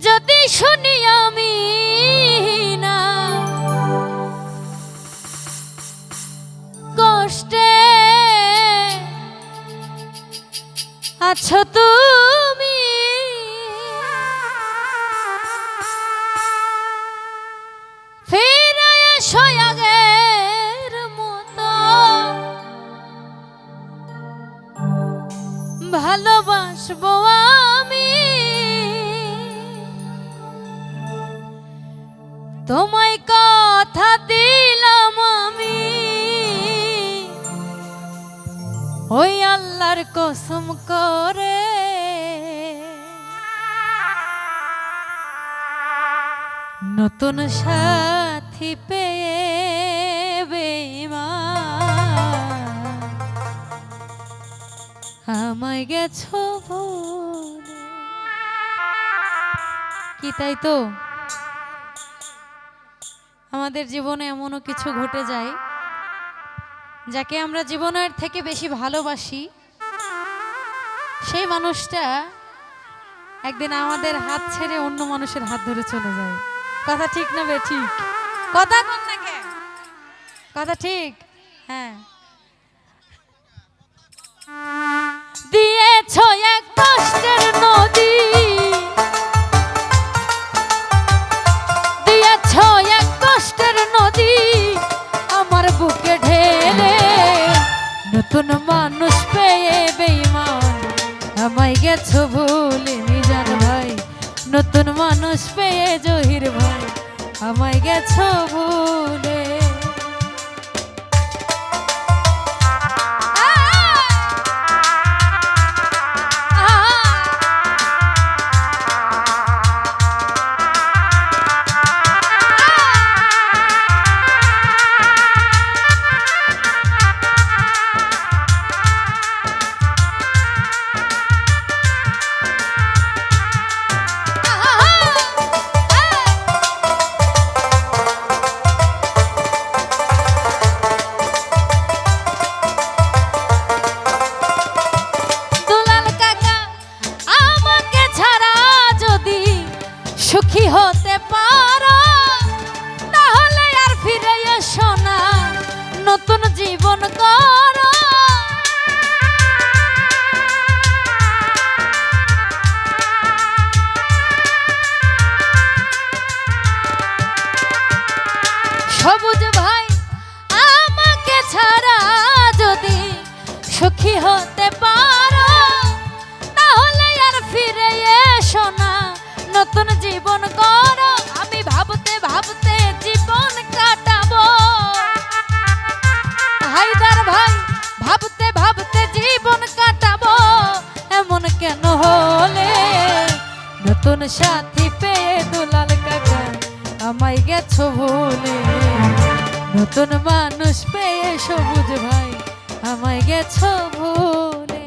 যদি শুনি আমি না কষ্টে আছো তুমি, ফিরে এসো আগের মতো, ভালোবাসবো আমি তোমায়, কথা দিলাম আমি ওই আল্লাহর কসম করে। নতুন সাথী পেয়ে বেঈমান আমায় গেছো ভুলে। কি তাই তো, আমাদের জীবনে এমনও কিছু ঘটে যায় যাকে আমরা জীবনের থেকে বেশি ভালোবাসি, সেই মানুষটা একদিন আমাদের হাত ছেড়ে অন্য মানুষের হাত ধরে চলে যায়। কথা ঠিক না বে ঠিক? কথা কোন না কে? কথা ঠিক? হ্যাঁ। দিয়েছো এক কষ্টের নদী, দিয়েছো এক কষ্টের নদী আমার বুকে ঢেলে। নতুন মানুষ পেয়ে বেঈমান আমায় গেছো ভুলে মিজান ভাই। নতুন মানুষ পেয়ে জহির ভাই আমায় গেছো ভুলে। সুখী হতে পারো তাহলে আর ফিরে এসো না, নতুন জীবন করো। সবুজ ভাই আমাকে ছাড়া যদি সুখী হতে পারো তাহলে আর ফিরে এসো না, নতুন জীবন করো। আমি ভাবতে ভাবতে জীবন কাটাবো, হায়দার ভাই ভাবতে ভাবতে জীবন কাটাবো। এমন কেন হলে? নতুন সাথী পেয়ে দুলাল কাকা আমায় গেছো ভুলে। নতুন মানুষ পেয়ে সবুজ ভাই আমায় গেছো ভুলে।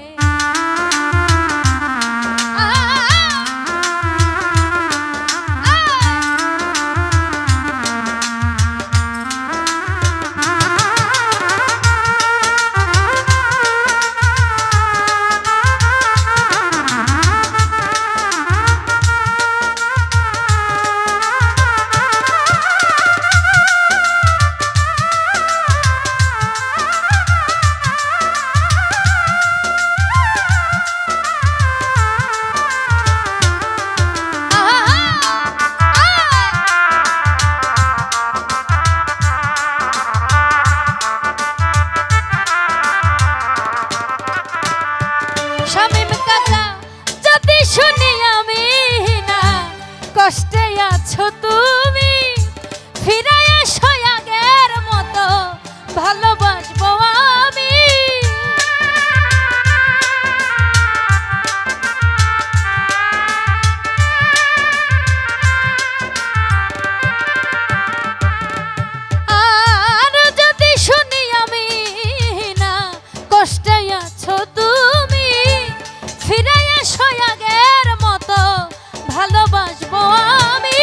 কষ্টে আছো তুমি, ফিরে এসো আগের মতো, ভালোবাসবো আমি। আর যদি শুনি আমি না কষ্টে আছো তুমি, ফিরে এসো আগের মতো, ভালোবাসবো আমি।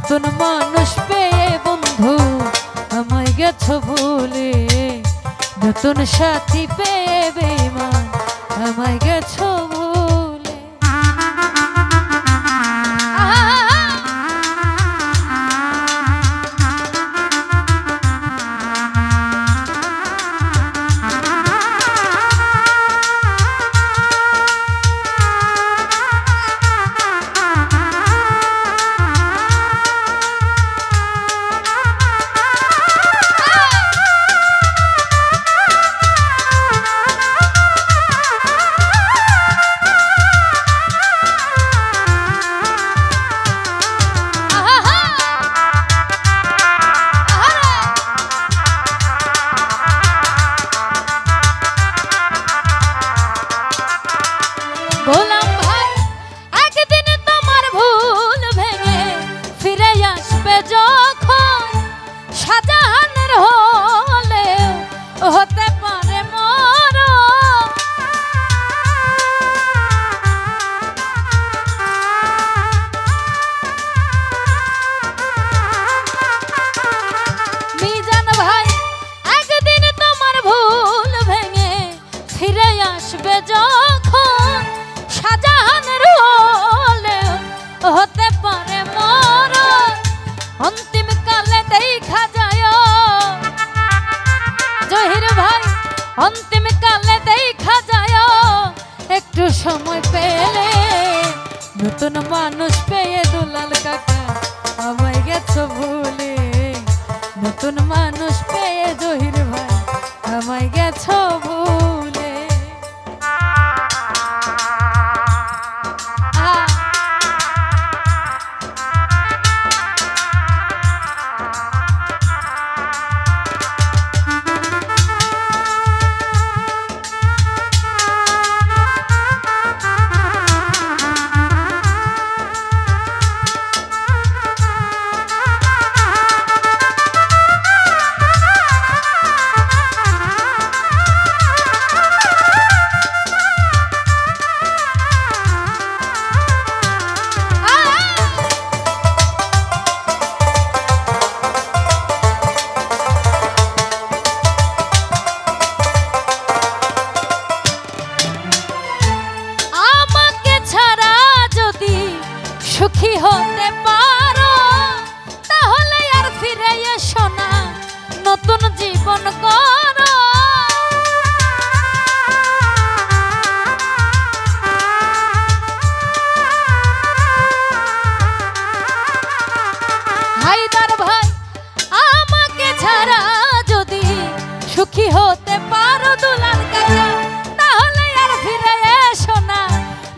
নতুন মানুষ পেয়ে বন্ধু আমায় গেছো ভুলে, নতুন সাথী পেয়ে বেঈমান আমায় গেছো ভুলে। গোলাম ভাই একদিন তোমার ভুল ভেঙে ফিরে আসবে যখন, শাহজাহানের হলে হতে পারে মরণ। মিজান ভাই একদিন তোমার ভুল ভেঙে ফিরে আসবে যখন, শাহজাহানের হলে হতে পারে মরণ। অন্তিম কালে দেখা যায় জহির ভাই, অন্তিম কালে দেখা যায় একটু সময় পেলে, নতুন মানুষ পেয়ে দুলাল কাকা আমায় গেছো ভুলে, নতুন মানুষ পেয়ে জহির ভাই আমায় গেছো ভুলে। সুখী হতে পারো তাহলে আর ফিরে এসো না, নতুন জীবন করো। হায়দার ভাই আমাকে ছাড়া যদি সুখী হতে পারো দুলাল কাকা, তাহলে আর ফিরে এসো না,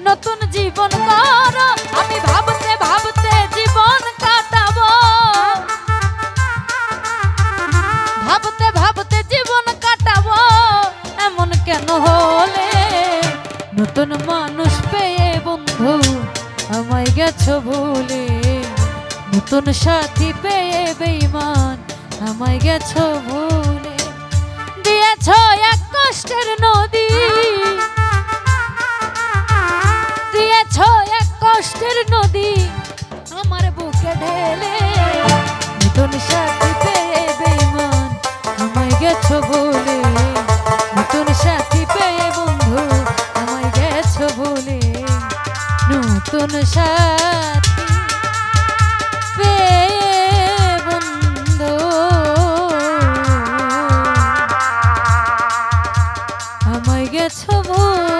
নতুন জীবন করো। আমি ভাবতে ভাবতে জীবন কাটাবো, ভাবতে ভাবতে জীবন কাটাবো, এমন কেন হলে? নতুন মানুষ পেয়ে বন্ধু আমায় গেছো ভুলে, নতুন সাথী পেয়ে বেঈমান আমায় গেছো ভুলে। দিয়েছ এক কষ্টের নদী, দিয়েছ এক কষ্টের নদী আমার বুকে ঢেলে, নতুন সাথী পেয়ে বেঈমান আমায় গেছো ভুলে, নতুন সাথী পেয়ে বন্ধু আমায় গেছো ভুলে, নতুন সাথী পেয়ে বন্ধু আমায় গেছো ভুলে।